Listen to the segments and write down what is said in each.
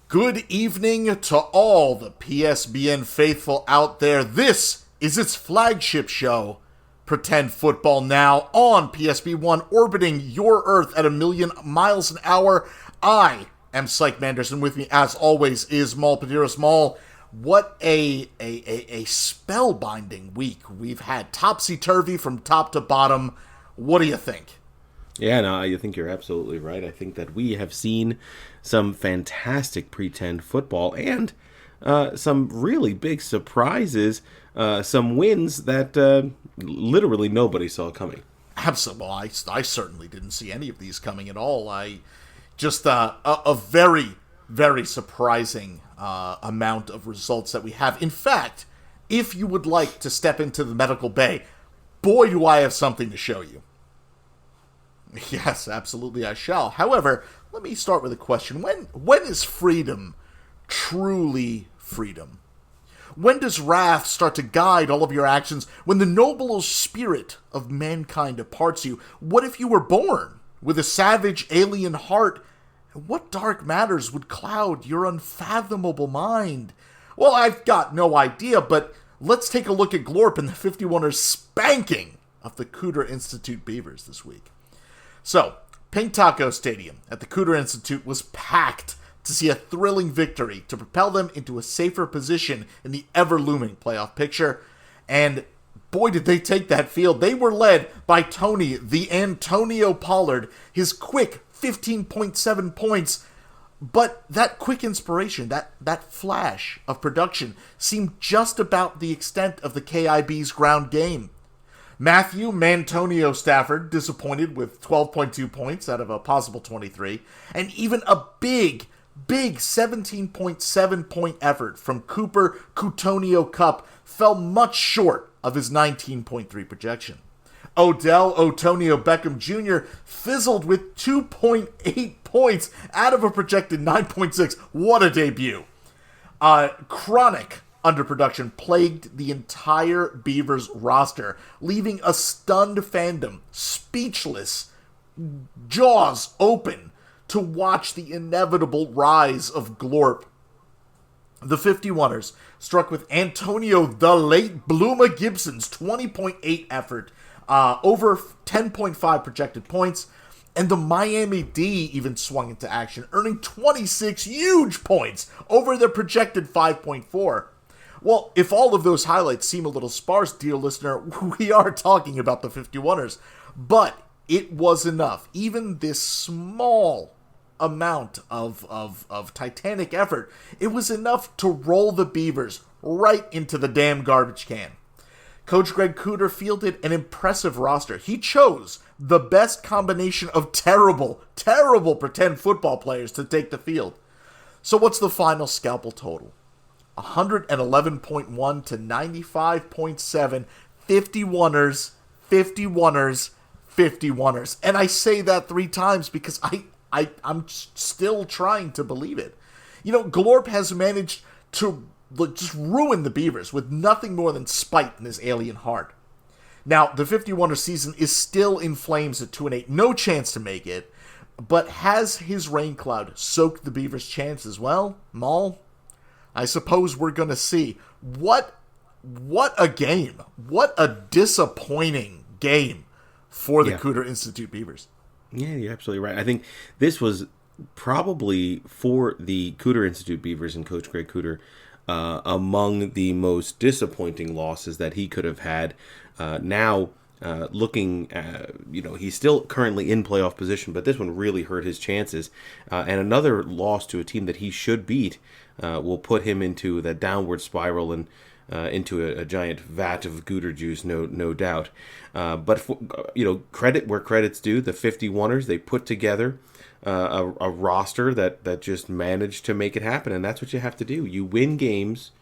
Good evening to all the PSBN faithful out there. This is its flagship show, Pretend Football Now, on PSB1, orbiting your Earth at 1,000,000 miles an hour. I am Sike Manders, and with me, as always, is Maul Padiros. Maul, what a spellbinding week we've had. Topsy-turvy from top to bottom. What do you think? Yeah, no, I think you're absolutely right. I think that we have seen some fantastic pretend football and some really big surprises, some wins that literally nobody saw coming. Absolutely. Well, I certainly didn't see any of these coming at all. Just a very, very surprising amount of results that we have. In fact, if you would like to step into the medical bay, boy, do I have something to show you. Yes, absolutely I shall. However, let me start with a question. When is freedom truly freedom? When does wrath start to guide all of your actions? When the noble spirit of mankind departs you? What if you were born with a savage alien heart? What dark matters would cloud your unfathomable mind? Well, I've got no idea, but let's take a look at Glorp and the 51ers spanking of the Cooter Institute Beavers this week. So, Pink Taco Stadium at the Cooter Institute was packed to see a thrilling victory to propel them into a safer position in the ever-looming playoff picture. And boy, did they take that field. They were led by Tony, the Antonio Pollard, his quick 15.7 points. But that quick inspiration, that flash of production, seemed just about the extent of the KIB's ground game. Matthew Mantonio Stafford disappointed with 12.2 points out of a possible 23, and even a big 17.7 point effort from Cooper Coutonio Cup fell much short of his 19.3 projection. Odell Otonio Beckham Jr. fizzled with 2.8 points out of a projected 9.6. What a debut. Chronic underproduction plagued the entire Beavers roster, leaving a stunned fandom speechless, jaws open, to watch the inevitable rise of Glorp. The 51ers struck with Antonio the Late Bloomer Gibson's 20.8 effort, over 10.5 projected points, and the Miami D even swung into action, earning 26 huge points over their projected 5.4. Well, if all of those highlights seem a little sparse, dear listener, we are talking about the 51ers, but it was enough. Even this small amount of titanic effort, it was enough to roll the Beavers right into the damn garbage can. Coach Greg Cooter fielded an impressive roster. He chose the best combination of terrible pretend football players to take the field. So what's the final scalpel total? 111.1 to 95.7, 51ers, 51ers, 51ers. And I say that 3 times because I'm still trying to believe it. You know, Glorp has managed to just ruin the Beavers with nothing more than spite in his alien heart. Now, the 51ers season is still in flames at 2-8. No chance to make it. But has his rain cloud soaked the Beavers' chances? Well, Maul, I suppose we're going to see. What a game. What a disappointing game for the Cooter Institute Beavers. Yeah, you're absolutely right. I think this was probably, for the Cooter Institute Beavers and Coach Greg Cooter, among the most disappointing losses that he could have had. Looking, he's still currently in playoff position, but this one really hurt his chances. And another loss to a team that he should beat will put him into that downward spiral and into a giant vat of Gooter juice, no doubt. But credit where credit's due. The 51ers, they put together a roster that just managed to make it happen, and that's what you have to do. You win games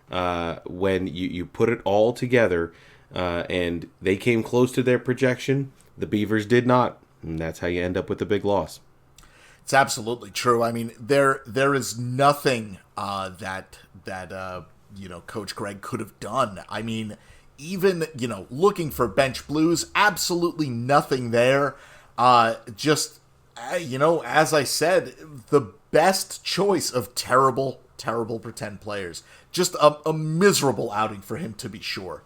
when you put it all together. And they came close to their projection. The Beavers did not, and that's how you end up with a big loss. It's absolutely true. I mean, there is nothing that Coach Greg could have done. I mean, even looking for bench blues, absolutely nothing there. Just As I said, the best choice of terrible, terrible pretend players. Just a miserable outing for him, to be sure.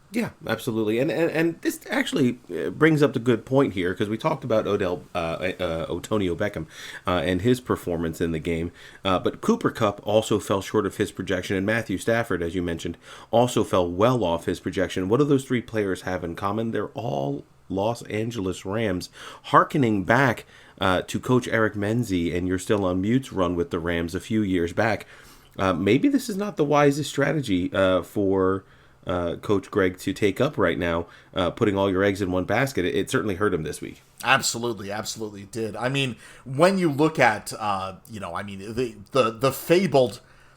Yeah, absolutely, and this actually brings up the good point here because we talked about Otonio Beckham and his performance in the game, but Cooper Kupp also fell short of his projection, and Matthew Stafford, as you mentioned, also fell well off his projection. What do those three players have in common? They're all Los Angeles Rams, hearkening back to Coach Eric Menzi and You're Still on Mute's run with the Rams a few years back. Maybe this is not the wisest strategy for Coach Greg to take up right now, putting all your eggs in one basket. It certainly hurt him this week. Absolutely did. I mean, when you look at,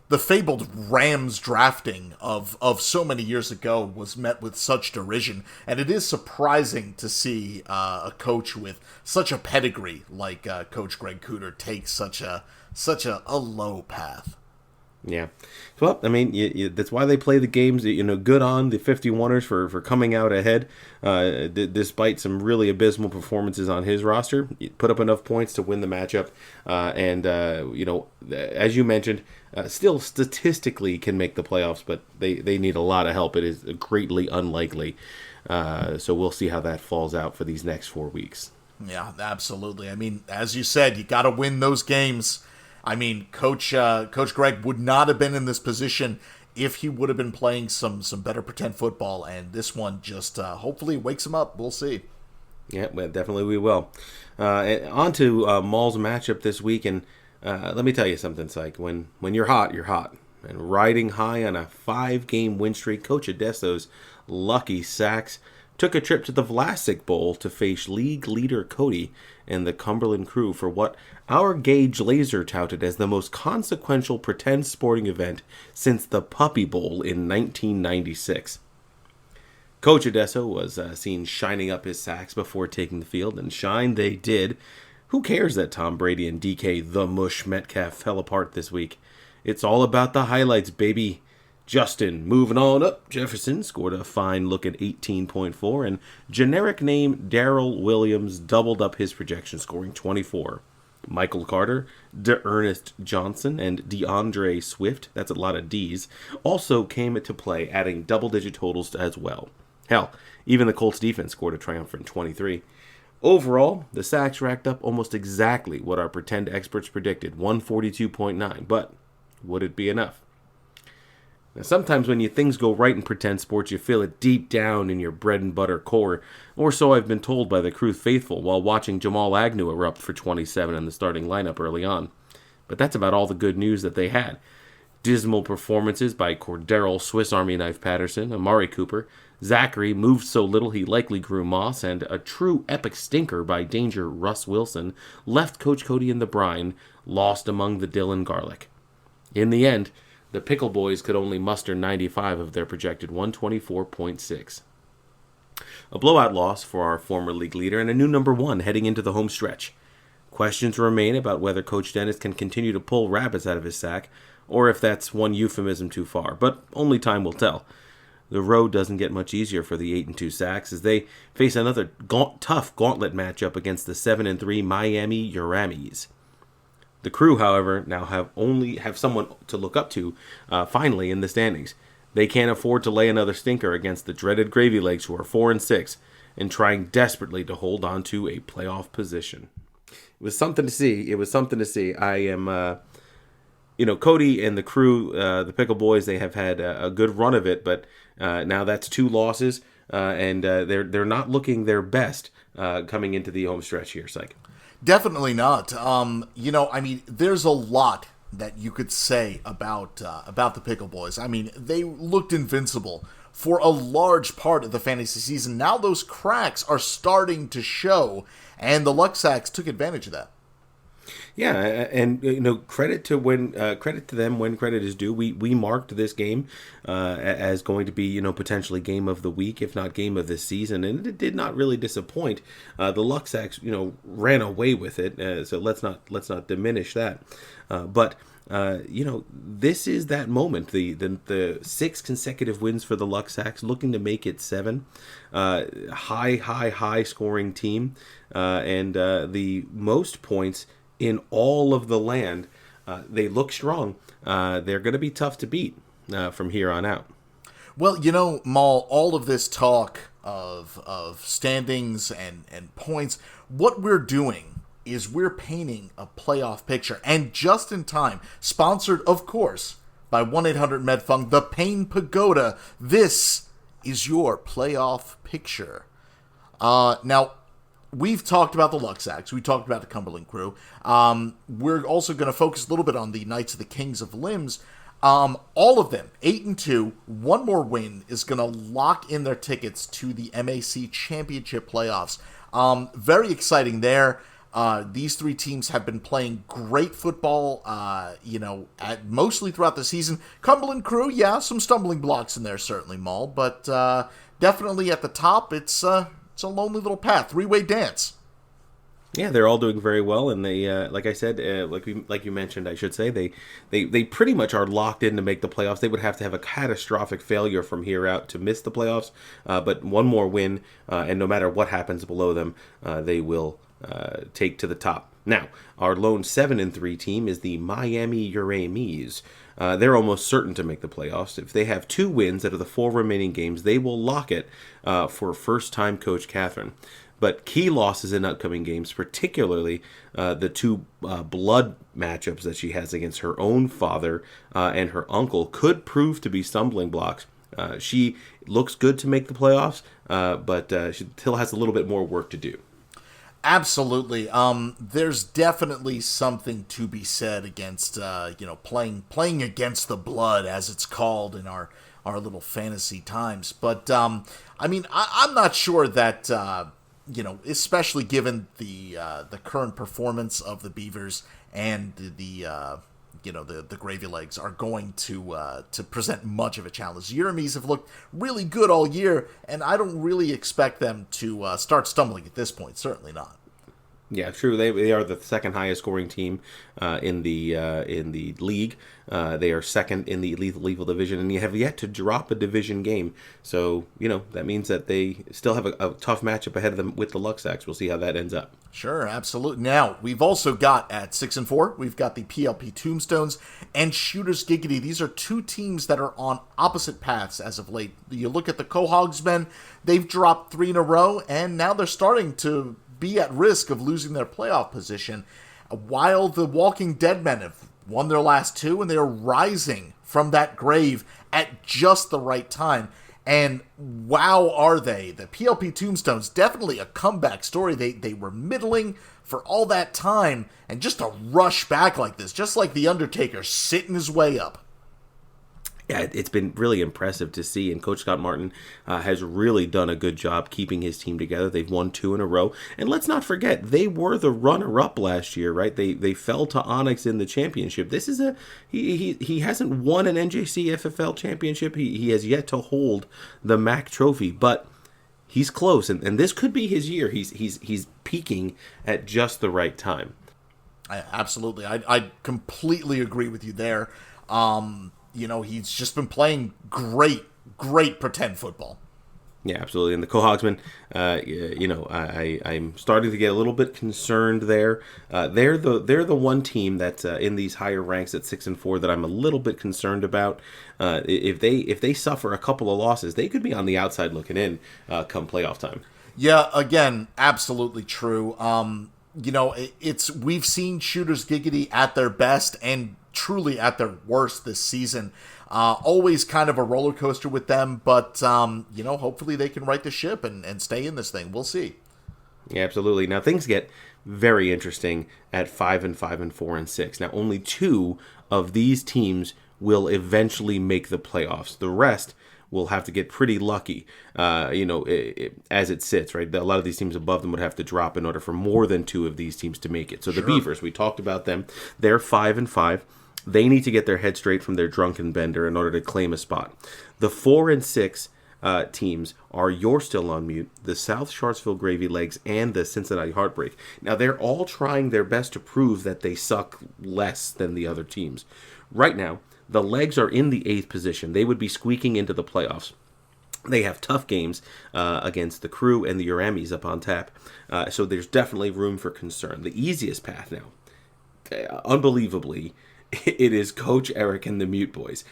the fabled Rams drafting of so many years ago was met with such derision, and it is surprising to see a coach with such a pedigree like Coach Greg Cooter take such a low path. Yeah. Well, I mean, that's why they play the games. Good on the 51ers for coming out ahead, despite some really abysmal performances on his roster. Put up enough points to win the matchup, and as you mentioned, still statistically can make the playoffs, but they need a lot of help. It is greatly unlikely. So we'll see how that falls out for these next 4 weeks. Yeah, absolutely. I mean, as you said, you got to win those games. I mean, Coach Greg would not have been in this position if he would have been playing some better pretend football, and this one just hopefully wakes him up. We'll see. Yeah, well, definitely we will. On to Maul's matchup this week, and let me tell you something, Sike. When you're hot, you're hot. And riding high on a 5-game win streak, Coach Adesso's lucky Sacks took a trip to the Vlasic Bowl to face league leader Cody and the Cumberland Crew for what our Gage Laser touted as the most consequential pretend sporting event since the Puppy Bowl in 1996. Coach Adesso was seen shining up his sacks before taking the field, and shine they did. Who cares that Tom Brady and DK the Mush Metcalf fell apart this week? It's all about the highlights, baby. Justin, moving on up, Jefferson scored a fine look at 18.4, and generic name Darrell Williams doubled up his projection, scoring 24. Michael Carter, DeErnest Johnson, and DeAndre Swift, that's a lot of D's, also came into play, adding double-digit totals as well. Hell, even the Colts defense scored a triumphant 23. Overall, the sacks racked up almost exactly what our pretend experts predicted, 142.9, but would it be enough? Now, sometimes when things go right in pretend sports, you feel it deep down in your bread and butter core, or so I've been told by the Crew faithful while watching Jamal Agnew erupt for 27 in the starting lineup early on. But that's about all the good news that they had. Dismal performances by Cordero Swiss Army Knife Patterson, Amari Cooper, Zachary moved so little he likely grew moss, and a true epic stinker by Danger Russ Wilson left Coach Cody in the brine, lost among the Dylan Garlic. In the end, the Pickle Boys could only muster 95 of their projected 124.6. A blowout loss for our former league leader and a new number 1 heading into the home stretch. Questions remain about whether Coach Dennis can continue to pull rabbits out of his sack, or if that's one euphemism too far, but only time will tell. The road doesn't get much easier for the 8-2 Sacks as they face another tough gauntlet matchup against the 7-3 Miami Uramies. The Crew, however, now have someone to look up to, finally, in the standings. They can't afford to lay another stinker against the dreaded Gravy Legs, who are 4-6, and trying desperately to hold on to a playoff position. It was something to see. I am, Cody and the Crew, the Pickle Boys, they have had a good run of it, but now that's 2 losses, and they're not looking their best coming into the home stretch here, Psych. Definitely not. There's a lot that you could say about the Pickle Boys. I mean, they looked invincible for a large part of the fantasy season. Now those cracks are starting to show, and the Luck Sacks took advantage of that. Yeah, and credit to them when credit is due. We marked this game as going to be potentially game of the week, if not game of the season, and it did not really disappoint. The Luck Sacks ran away with it, so let's not diminish that. But this is that moment. The 6 consecutive wins for the Luxacs, looking to make it 7. High scoring team, and the most points in all of the land. They look strong. They're going to be tough to beat from here on out. Well, Maul, all of this talk of standings and points, what we're doing is we're painting a playoff picture. And just in time, sponsored, of course, by 1-800-MEDFUNG, the Pain Pagoda, this is your playoff picture. Now, we've talked about the Luxacs. We talked about the Cumberland Crew. We're also going to focus a little bit on the Knights of the Kings of Limbs. All of them, 8-2, one more win is going to lock in their tickets to the MAC Championship playoffs. Very exciting there. These 3 teams have been playing great football, mostly throughout the season. Cumberland Crew, some stumbling blocks in there, certainly, Maul, but definitely at the top, it's a lonely little path, 3-way dance. Yeah, they're all doing very well, and they, like I said, like you mentioned, I should say, they pretty much are locked in to make the playoffs. They would have to have a catastrophic failure from here out to miss the playoffs, but one more win, and no matter what happens below them, they will take to the top. Now, our lone 7-3 team is the Miami Uramies. They're almost certain to make the playoffs. If they have 2 wins out of the 4 remaining games, they will lock it for first-time coach Catherine. But key losses in upcoming games, particularly the 2 blood matchups that she has against her own father and her uncle, could prove to be stumbling blocks. She looks good to make the playoffs, but she still has a little bit more work to do. Absolutely. There's definitely something to be said against, playing against the blood, as it's called in our little fantasy times. But, I'm not sure that, especially given the current performance of the Beavers and the Gravy Legs are going to present much of a challenge. The Uramies have looked really good all year, and I don't really expect them to start stumbling at this point. Certainly not. Yeah, true. They are the second highest scoring team in the league. They are second in the lethal division, and you have yet to drop a division game. So that means that they still have a tough matchup ahead of them with the Luxacs. We'll see how that ends up. Sure, absolutely. Now we've also got at 6-4, we've got the PLP Tombstones and Shooters Giggity. These are 2 teams that are on opposite paths as of late. You look at the Cohogsmen; they've dropped 3 in a row, and now they're starting to be at risk of losing their playoff position, while the Walking Dead men have won their last 2, and they are rising from that grave at just the right time. And wow, are they. The PLP Tombstones, definitely a comeback story. They were middling for all that time, and just to rush back like this, just like The Undertaker sitting his way up. Yeah, it's been really impressive to see, and Coach Scott Martin has really done a good job keeping his team together. They've won 2 in a row, and let's not forget, they were the runner-up last year, right? They fell to Onyx in the championship. This is he hasn't won an NJC FFL championship. He has yet to hold the MAC trophy, but he's close, and this could be his year. He's peaking at just the right time. Absolutely, I completely agree with you there. He's just been playing great pretend football. Yeah, absolutely. And the Cohogsmen, I'm starting to get a little bit concerned there. They're the one team that's in these higher ranks at 6-4 that I'm a little bit concerned about. If they suffer a couple of losses, they could be on the outside looking in come playoff time. Yeah, again, absolutely true. We've seen Shooters Giggity at their best and truly at their worst this season. Always kind of a roller coaster with them, but hopefully they can right the ship and stay in this thing. We'll see. Yeah, absolutely. Now things get very interesting at 5-5 and 4-6. Now only 2 of these teams will eventually make the playoffs. The rest will have to get pretty lucky, as it sits, right? A lot of these teams above them would have to drop in order for more than 2 of these teams to make it. So the Beavers, we talked about them. They're 5-5. They need to get their head straight from their drunken bender in order to claim a spot. The 4-6 teams are You're Still on Mute, the South Sharpsville Gravy Legs, and the Cincinnati Heartbreak. Now, they're all trying their best to prove that they suck less than the other teams. Right now, the Legs are in the 8th position. They would be squeaking into the playoffs. They have tough games against the Crew and the Uramis up on tap. So there's definitely room for concern. The easiest path now, unbelievably, it is Coach Eric and the Mute Boys.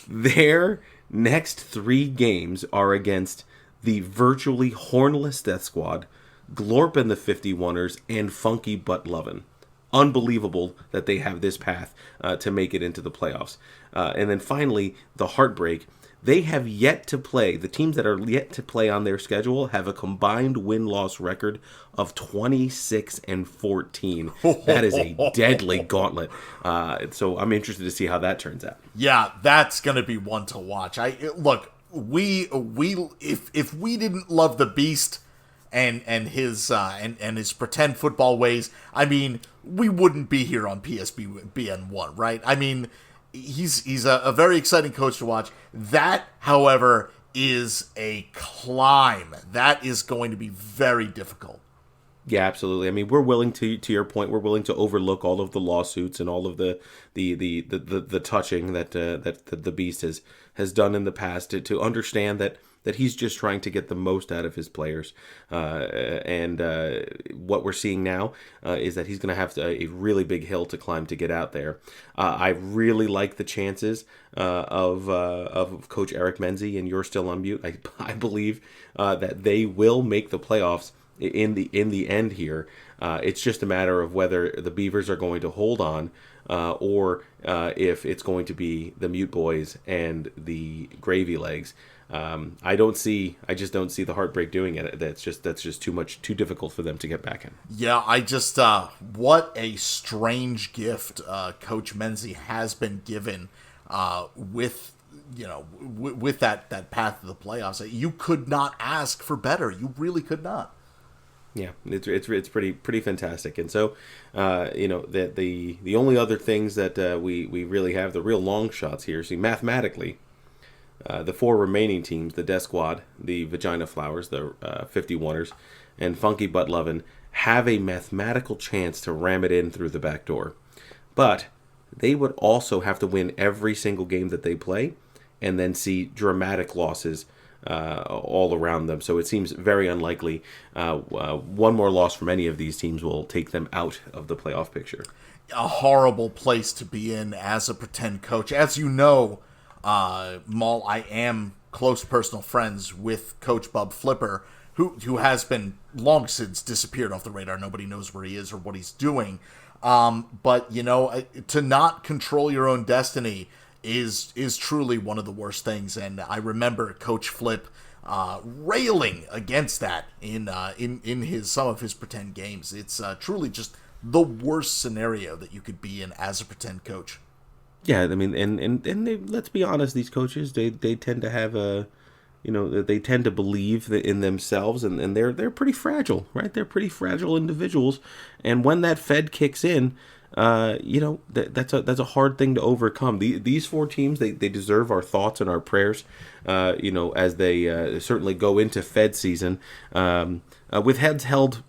Their next 3 games are against the virtually hornless Death Squad, Glorp and the 51ers, and Funky Butt Lovin'. Unbelievable that they have this path to make it into the playoffs. And then finally, the Heartbreak. They have yet to play. The teams that are yet to play on their schedule have a combined win-loss record of 26-14. That is a deadly gauntlet. So I'm interested to see how that turns out. Yeah, that's going to be one to watch. Look, we if we didn't love the Beast and his pretend football ways, I mean, we wouldn't be here on PSBN 1, right? I mean, he's a very exciting coach to watch. That, however, is a climb. That is going to be very difficult. Yeah, absolutely. I mean, we're willing to your point, we're willing to overlook all of the lawsuits and all of the touching that the Beast has done in the past to understand that he's just trying to get the most out of his players. And what we're seeing now is that he's going to have a really big hill to climb to get out there. I really like the chances of Coach Eric Menzie and You're Still on Mute. I believe that they will make the playoffs in the end here. It's just a matter of whether the Beavers are going to hold on or if it's going to be the Mute Boys and the Gravy Legs. I just don't see the Heartbreak doing it. That's just too difficult for them to get back in. Yeah, what a strange gift Coach Menzie has been given with that path to the playoffs. You could not ask for better. You really could not. Yeah, it's pretty fantastic. And so, that the only other things that we really have, the real long shots here. See, mathematically, the 4 remaining teams, the Death Squad, the Vagina Flowers, the 51ers, and Funky Butt Lovin', have a mathematical chance to ram it in through the back door. But they would also have to win every single game that they play and then see dramatic losses all around them. So it seems very unlikely one more loss from any of these teams will take them out of the playoff picture. A horrible place to be in as a pretend coach. As you know, Maul, I am close personal friends with Coach Bub Flipper, who has been long since disappeared off the radar. Nobody knows where he is or what he's doing. But, to not control your own destiny is truly one of the worst things. And I remember Coach Flip railing against that in some of his pretend games. It's truly just the worst scenario that you could be in as a pretend coach. Yeah, I mean, and they, let's be honest, these coaches, they tend to have they tend to believe in themselves, and they're pretty fragile, right? They're pretty fragile individuals, and when that Fed kicks in, that's a hard thing to overcome. These 4 teams, they deserve our thoughts and our prayers, as they certainly go into Fed season with heads held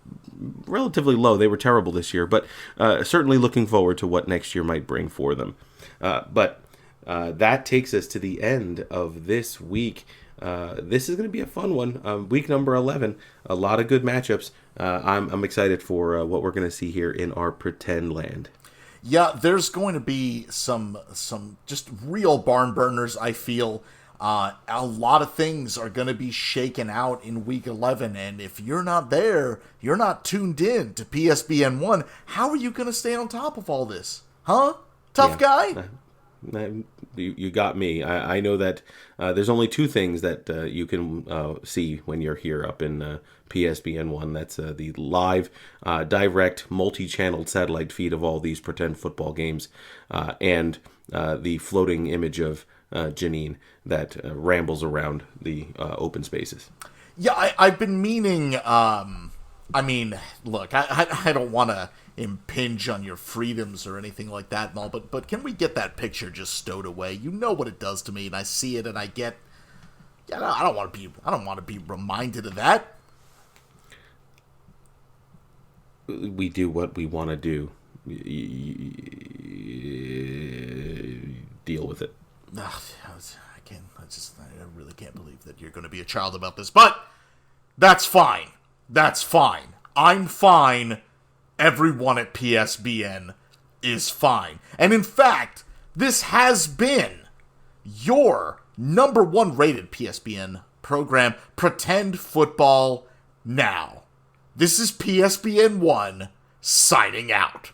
relatively low. They were terrible this year, but certainly looking forward to what next year might bring for them. But that takes us to the end of this week. This is going to be a fun one. Week number 11. A lot of good matchups. I'm excited for what we're going to see here in our pretend land. Yeah, there's going to be some just real barn burners, I feel. A lot of things are going to be shaken out in Week 11, and if you're not there, you're not tuned in to PSBN 1, how are you going to stay on top of all this? Huh? Tough guy? You got me. I know that there's only 2 things that you can see when you're here up in PSBN 1. That's the live, direct, multi-channeled satellite feed of all these pretend football games, and the floating image of Janine that rambles around the open spaces. Yeah, I've been meaning... look, I don't want to impinge on your freedoms or anything like that and all, but can we get that picture just stowed away? You know what it does to me, and I see it, and I get Yeah, no, I don't want to be reminded of that. We do what we want to do. Deal with it. I really can't believe that you're going to be a child about this, but that's fine. That's fine. I'm fine. Everyone at PSBN is fine. And in fact, this has been your number 1 rated PSBN program, Pretend Football Now. This is PSBN 1 signing out.